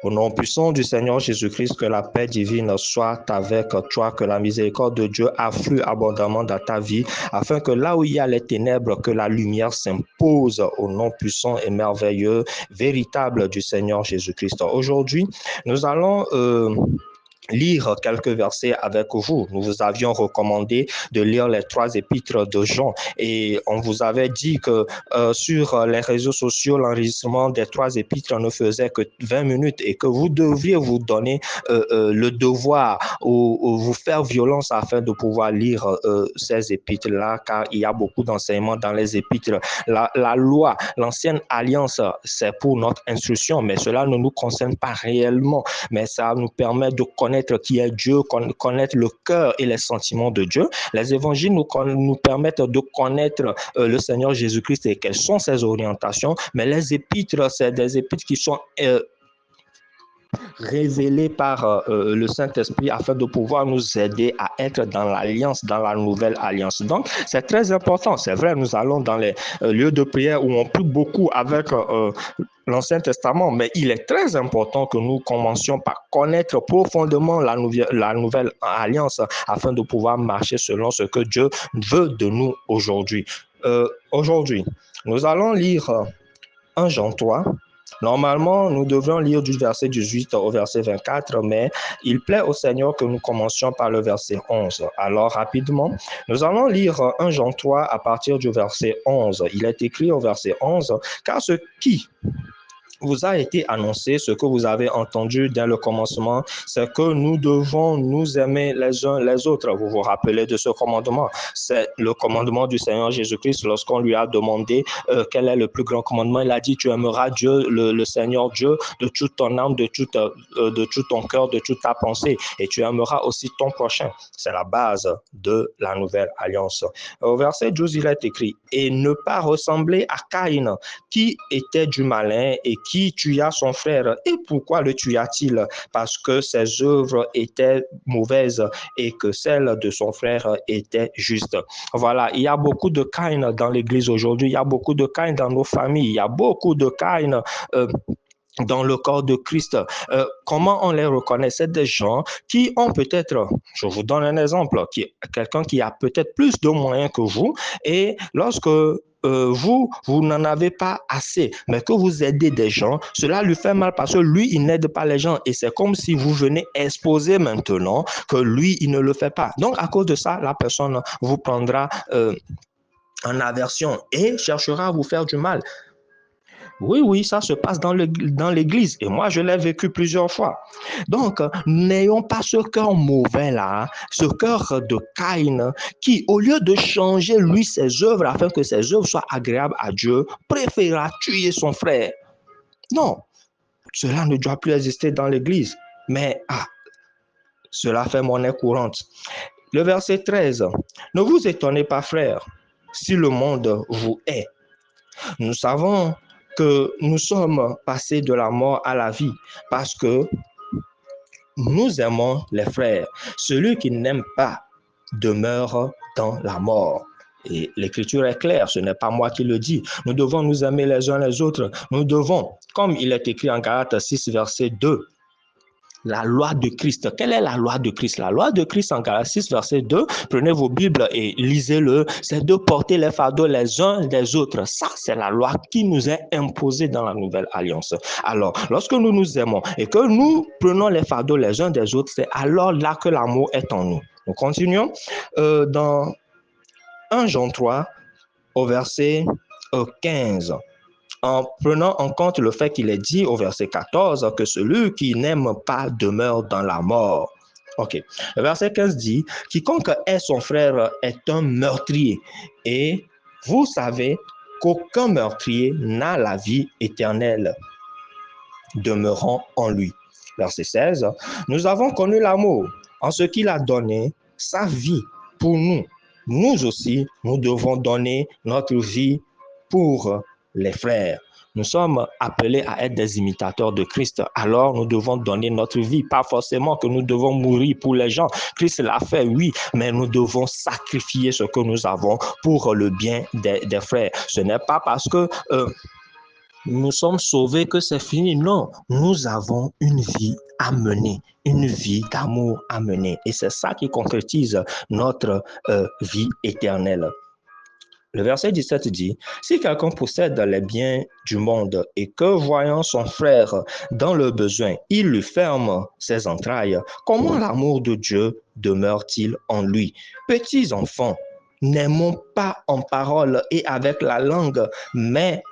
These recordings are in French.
Au nom puissant du Seigneur Jésus-Christ, que la paix divine soit avec toi, que la miséricorde de Dieu afflue abondamment dans ta vie, afin que là où il y a les ténèbres, que la lumière s'impose au nom puissant et merveilleux, véritable du Seigneur Jésus-Christ. Aujourd'hui, nous allons lire quelques versets avec vous. Nous vous avions recommandé de lire les 3 épîtres de Jean et on vous avait dit que sur les réseaux sociaux, l'enregistrement des 3 épîtres ne faisait que 20 minutes et que vous deviez vous donner le devoir ou vous faire violence afin de pouvoir lire ces épîtres-là, car il y a beaucoup d'enseignements dans les épîtres. La loi, l'ancienne alliance, c'est pour notre instruction, mais cela ne nous concerne pas réellement, mais ça nous permet de connaître qui est Dieu, connaître le cœur et les sentiments de Dieu. Les évangiles nous permettent de connaître le Seigneur Jésus-Christ et quelles sont ses orientations, mais les épîtres, c'est des épîtres qui sont révélés par le Saint-Esprit afin de pouvoir nous aider à être dans l'alliance, dans la nouvelle alliance. Donc, c'est très important. C'est vrai, nous allons dans les lieux de prière où on prie beaucoup avec l'Ancien Testament, mais il est très important que nous commencions par connaître profondément la nouvelle alliance afin de pouvoir marcher selon ce que Dieu veut de nous aujourd'hui. Aujourd'hui, nous allons lire 1 Jean 3. Normalement, nous devrions lire du verset 18 au verset 24, mais il plaît au Seigneur que nous commencions par le verset 11. Alors, rapidement, nous allons lire 1 Jean 3 à partir du verset 11. Il est écrit au verset 11, « Car ce qui vous a été annoncé, ce que vous avez entendu dès le commencement, c'est que nous devons nous aimer les uns les autres. » Vous vous rappelez de ce commandement? C'est le commandement du Seigneur Jésus-Christ lorsqu'on lui a demandé quel est le plus grand commandement. Il a dit, tu aimeras Dieu, le Seigneur Dieu, de toute ton âme, de tout ton cœur, de toute ta pensée. Et tu aimeras aussi ton prochain. C'est la base de la nouvelle alliance. Au verset 12, il est écrit, « Et ne pas ressembler à Caïn, qui était du malin et qui tua son frère. Et pourquoi le tua-t-il? Parce que ses œuvres étaient mauvaises et que celles de son frère étaient justes. » Voilà, il y a beaucoup de Caïn dans l'Église aujourd'hui, il y a beaucoup de Caïn dans nos familles, il y a beaucoup de Caïn dans le corps de Christ. Comment on les reconnaît? C'est des gens qui ont peut-être, je vous donne un exemple, quelqu'un qui a peut-être plus de moyens que vous, et lorsque vous n'en avez pas assez, mais que vous aidez des gens, cela lui fait mal parce que lui, il n'aide pas les gens. Et c'est comme si vous venez exposer maintenant que lui, il ne le fait pas. Donc, à cause de ça, la personne vous prendra en aversion et cherchera à vous faire du mal. Oui, ça se passe dans l'église. Et moi, je l'ai vécu plusieurs fois. Donc, n'ayons pas ce cœur mauvais là, ce cœur de Caïn, qui, au lieu de changer, lui, ses œuvres, afin que ses œuvres soient agréables à Dieu, préférera tuer son frère. Non, cela ne doit plus exister dans l'église. Mais, cela fait monnaie courante. Le verset 13. Ne vous étonnez pas, frères, si le monde vous hait. Nous savons que nous sommes passés de la mort à la vie parce que nous aimons les frères. Celui qui n'aime pas demeure dans la mort. Et l'écriture est claire, ce n'est pas moi qui le dis. Nous devons nous aimer les uns les autres. Nous devons, comme il est écrit en Galates 6, verset 2, la loi de Christ. Quelle est la loi de Christ? La loi de Christ en Galates 6, verset 2, prenez vos Bibles et lisez-le, c'est de porter les fardeaux les uns des autres. Ça, c'est la loi qui nous est imposée dans la nouvelle alliance. Alors, lorsque nous nous aimons et que nous prenons les fardeaux les uns des autres, c'est alors là que l'amour est en nous. Nous continuons dans 1 Jean 3, au verset 15. En prenant en compte le fait qu'il est dit au verset 14 que celui qui n'aime pas demeure dans la mort. Ok. Le verset 15 dit, « Quiconque hait son frère est un meurtrier. Et vous savez qu'aucun meurtrier n'a la vie éternelle demeurant en lui. » Verset 16, « Nous avons connu l'amour en ce qu'il a donné sa vie pour nous. Nous aussi, nous devons donner notre vie pour les frères. » Nous sommes appelés à être des imitateurs de Christ. Alors, nous devons donner notre vie. Pas forcément que nous devons mourir pour les gens. Christ l'a fait, oui, mais nous devons sacrifier ce que nous avons pour le bien des frères. Ce n'est pas parce que nous sommes sauvés, que c'est fini. Non, nous avons une vie à mener, une vie d'amour à mener. Et c'est ça qui concrétise notre vie éternelle. Le verset 17 dit, si quelqu'un possède les biens du monde et que voyant son frère dans le besoin, il lui ferme ses entrailles, comment l'amour de Dieu demeure-t-il en lui? Petits enfants, n'aimons pas en parole et avec la langue, mais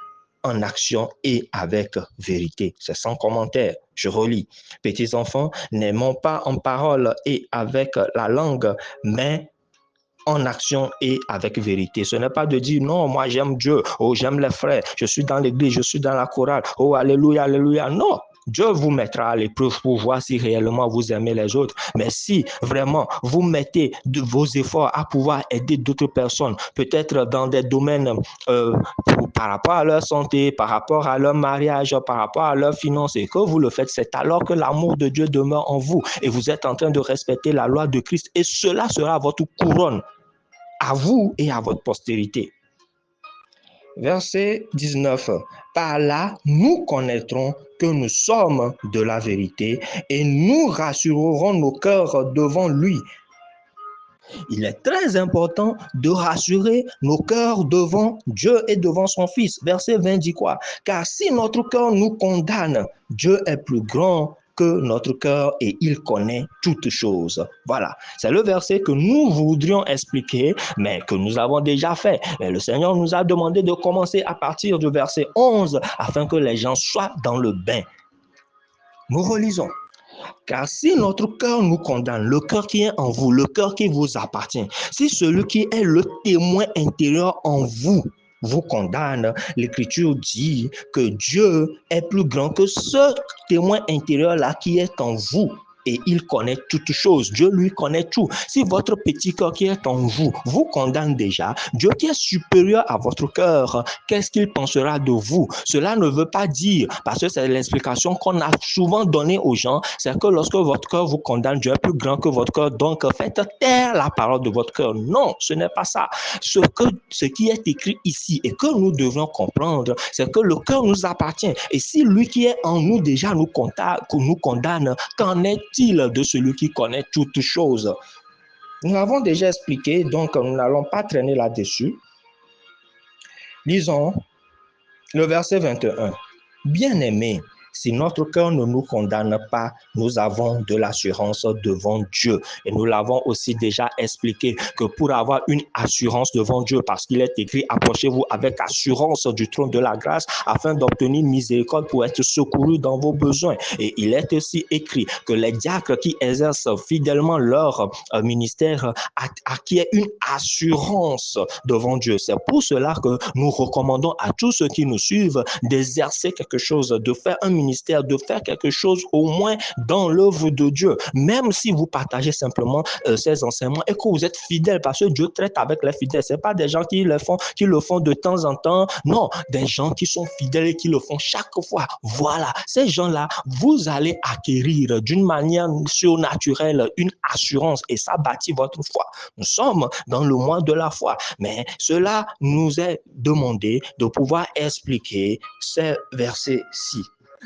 en action et avec vérité. C'est sans commentaire. Je relis. Petits enfants, n'aimons pas en parole et avec la langue, mais en action et avec vérité. Ce n'est pas de dire non, moi j'aime Dieu, oh j'aime les frères, je suis dans l'église, je suis dans la chorale, oh alléluia, alléluia. Non, Dieu vous mettra à l'épreuve pour voir si réellement vous aimez les autres. Mais si vraiment vous mettez vos efforts à pouvoir aider d'autres personnes, peut-être dans des domaines par rapport à leur santé, par rapport à leur mariage, par rapport à leurs finances, et que vous le faites, c'est alors que l'amour de Dieu demeure en vous et vous êtes en train de respecter la loi de Christ et cela sera votre couronne à vous et à votre postérité. Verset 19. Par là, nous connaîtrons que nous sommes de la vérité et nous rassurerons nos cœurs devant lui. Il est très important de rassurer nos cœurs devant Dieu et devant son Fils. Verset 20 dit quoi? Car si notre cœur nous condamne, Dieu est plus grand que notre cœur et il connaît toutes choses. Voilà, c'est le verset que nous voudrions expliquer, mais que nous avons déjà fait. Mais le Seigneur nous a demandé de commencer à partir du verset 11 afin que les gens soient dans le bain. Nous relisons. Car si notre cœur nous condamne, le cœur qui est en vous, le cœur qui vous appartient, si celui qui est le témoin intérieur en vous vous condamne, l'Écriture dit que Dieu est plus grand que ce témoin intérieur-là qui est en vous. Et il connaît toutes choses. Dieu lui connaît tout. Si votre petit cœur qui est en vous vous condamne déjà, Dieu qui est supérieur à votre cœur, qu'est-ce qu'il pensera de vous? Cela ne veut pas dire, parce que c'est l'explication qu'on a souvent donnée aux gens, c'est que lorsque votre cœur vous condamne, Dieu est plus grand que votre cœur, donc faites taire la parole de votre cœur. Non, ce n'est pas ça. Ce qui est écrit ici et que nous devons comprendre, c'est que le cœur nous appartient. Et si lui qui est en nous déjà nous condamne, qu'en est-il de celui qui connaît toutes choses? Nous l'avons déjà expliqué, donc nous n'allons pas traîner là-dessus. Lisons le verset 21. Bien-aimés, si notre cœur ne nous condamne pas, nous avons de l'assurance devant Dieu. Et nous l'avons aussi déjà expliqué que pour avoir une assurance devant Dieu, parce qu'il est écrit, approchez-vous avec assurance du trône de la grâce afin d'obtenir miséricorde pour être secourus dans vos besoins. Et il est aussi écrit que les diacres qui exercent fidèlement leur ministère acquièrent une assurance devant Dieu. C'est pour cela que nous recommandons à tous ceux qui nous suivent d'exercer quelque chose, de faire un ministère, de faire quelque chose au moins dans l'œuvre de Dieu, même si vous partagez simplement ces enseignements et que vous êtes fidèles, parce que Dieu traite avec les fidèles. Ce n'est pas des gens qui le font de temps en temps, non, des gens qui sont fidèles et qui le font chaque fois. Voilà, ces gens-là, vous allez acquérir d'une manière surnaturelle une assurance et ça bâtit votre foi. Nous sommes dans le mois de la foi, mais cela nous est demandé de pouvoir expliquer ces versets-ci.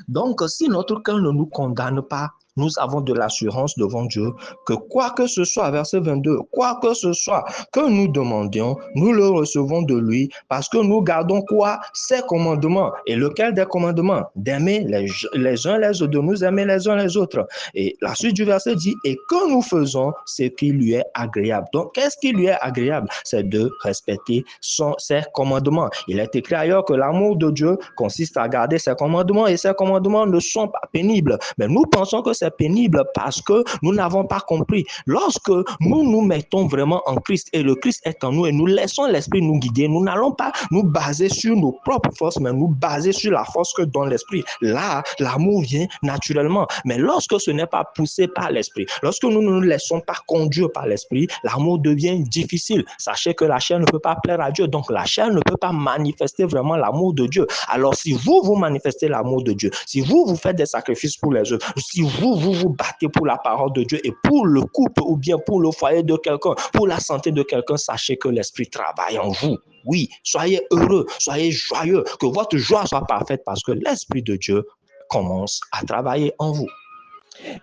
Donc, si notre cœur ne nous condamne pas, nous avons de l'assurance devant Dieu que quoi que ce soit, verset 22, quoi que ce soit que nous demandions, nous le recevons de lui parce que nous gardons quoi? Ses commandements. Et lequel des commandements? D'aimer les uns les autres, de nous aimer les uns les autres. Et la suite du verset dit, et que nous faisons ce qui lui est agréable. Donc, qu'est-ce qui lui est agréable? C'est de respecter ses commandements. Il est écrit ailleurs que l'amour de Dieu consiste à garder ses commandements et ses commandements ne sont pas pénibles. Mais nous pensons que c'est pénible parce que nous n'avons pas compris. Lorsque nous nous mettons vraiment en Christ et le Christ est en nous et nous laissons l'Esprit nous guider, nous n'allons pas nous baser sur nos propres forces, mais nous baser sur la force que donne l'Esprit. Là, l'amour vient naturellement. Mais lorsque ce n'est pas poussé par l'Esprit, lorsque nous ne nous laissons pas conduire par l'Esprit, l'amour devient difficile. Sachez que la chair ne peut pas plaire à Dieu, donc la chair ne peut pas manifester vraiment l'amour de Dieu. Alors si vous manifestez l'amour de Dieu, si vous faites des sacrifices pour les autres, si vous vous vous battez pour la parole de Dieu et pour le couple ou bien pour le foyer de quelqu'un, pour la santé de quelqu'un, sachez que l'Esprit travaille en vous. Oui, soyez heureux, soyez joyeux, que votre joie soit parfaite parce que l'Esprit de Dieu commence à travailler en vous.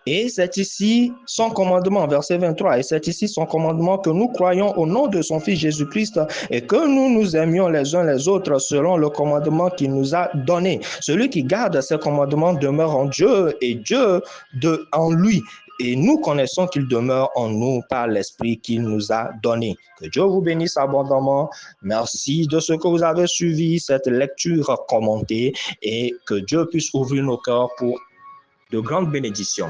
Et c'est ici son commandement, verset 23, et c'est ici son commandement que nous croyons au nom de son Fils Jésus-Christ et que nous nous aimions les uns les autres selon le commandement qu'il nous a donné. Celui qui garde ses commandements demeure en Dieu et Dieu en lui. Et nous connaissons qu'il demeure en nous par l'Esprit qu'il nous a donné. Que Dieu vous bénisse abondamment. Merci de ce que vous avez suivi cette lecture commentée et que Dieu puisse ouvrir nos cœurs pour de grandes bénédictions.